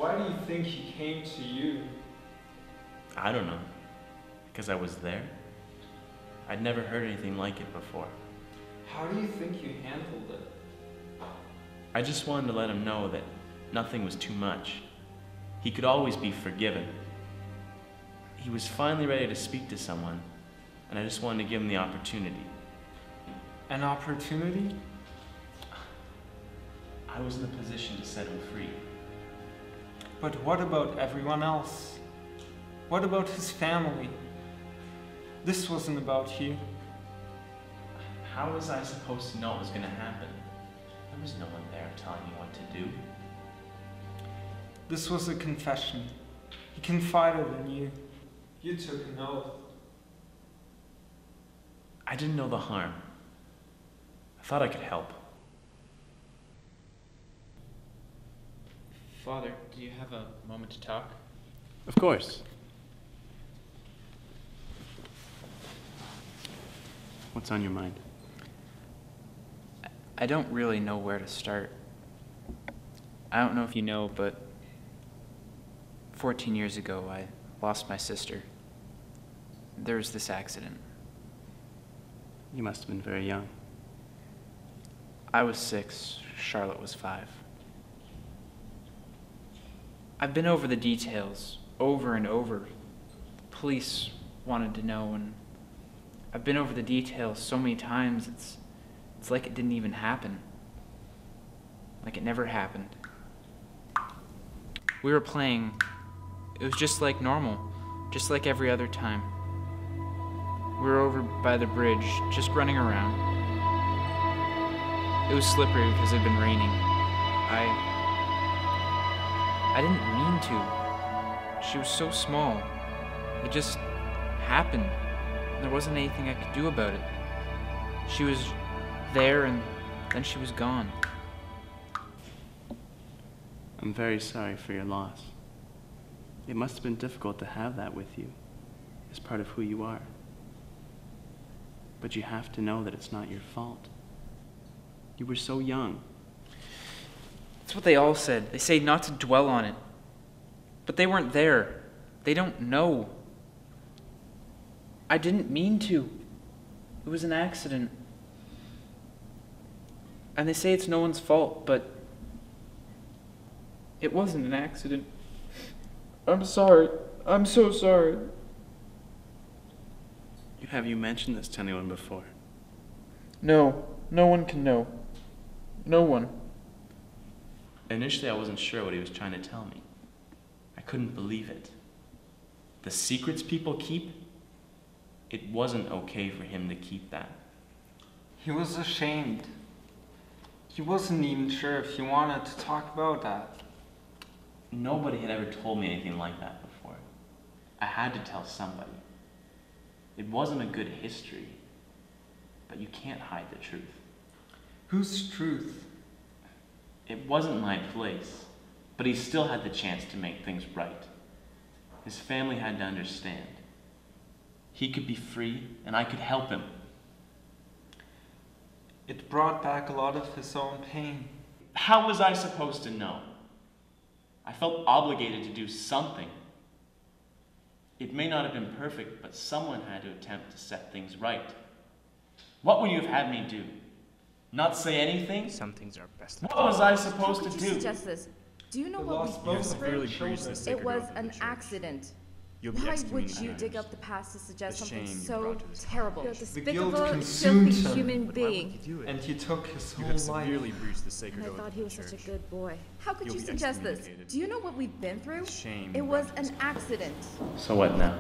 Why do you think he came to you? I don't know. Because I was there? I'd never heard anything like it before. How do you think you handled it? I just wanted to let him know that nothing was too much. He could always be forgiven. He was finally ready to speak to someone, and I just wanted to give him the opportunity. An opportunity? I was in a position to set him free. But what about everyone else? What about his family? This wasn't about you. How was I supposed to know it was going to happen? There was no one there telling me what to do. This was a confession. He confided in you. You took an oath. I didn't know the harm. I thought I could help. Father, do you have a moment to talk? Of course. What's on your mind? I don't really know where to start. I don't know if you know, but 14 years ago, I lost my sister. There was this accident. You must have been very young. I was 6, Charlotte was 5. I've been over the details over and over. The police wanted to know, and I've been over the details so many times, it's like it didn't even happen. Like it never happened. We were playing. It was just like normal, just like every other time. We were over by the bridge, just running around. It was slippery because it had been raining. I didn't mean to. She was so small. It just happened. There wasn't anything I could do about it. She was there and then she was gone. I'm very sorry for your loss. It must have been difficult to have that with you, as part of who you are. But you have to know that it's not your fault. You were so young. That's what they all said. They say not to dwell on it. But they weren't there. They don't know. I didn't mean to. It was an accident. And they say it's no one's fault, but it wasn't an accident. I'm sorry. I'm so sorry. Have you mentioned this to anyone before? No. No one can know. No one. Initially, I wasn't sure what he was trying to tell me. I couldn't believe it. The secrets people keep, it wasn't okay for him to keep that. He was ashamed. He wasn't even sure if he wanted to talk about that. Nobody had ever told me anything like that before. I had to tell somebody. It wasn't a good history, but you can't hide the truth. Whose truth? It wasn't my place, but he still had the chance to make things right. His family had to understand. He could be free, and I could help him. It brought back a lot of his own pain. How was I supposed to know? I felt obligated to do something. It may not have been perfect, but someone had to attempt to set things right. What would you have had me do? Not say anything? Some things are best. What was I supposed to How could do? you suggest this? Do you know what lost we both went of through? their children. It was an accident. You'll be Why would excommunicated. you dig up the past to suggest The something shame you so brought to this terrible? You're a guilt despicable, consumed filthy him. human But why would being. you do it? And he took his You whole have life. severely breached the sacred And I oath thought of he the was such a church. good boy. How could You'll you be suggest this? excommunicated. Do you know what we've been through? The shame It you was brought to an this country. accident. So what now?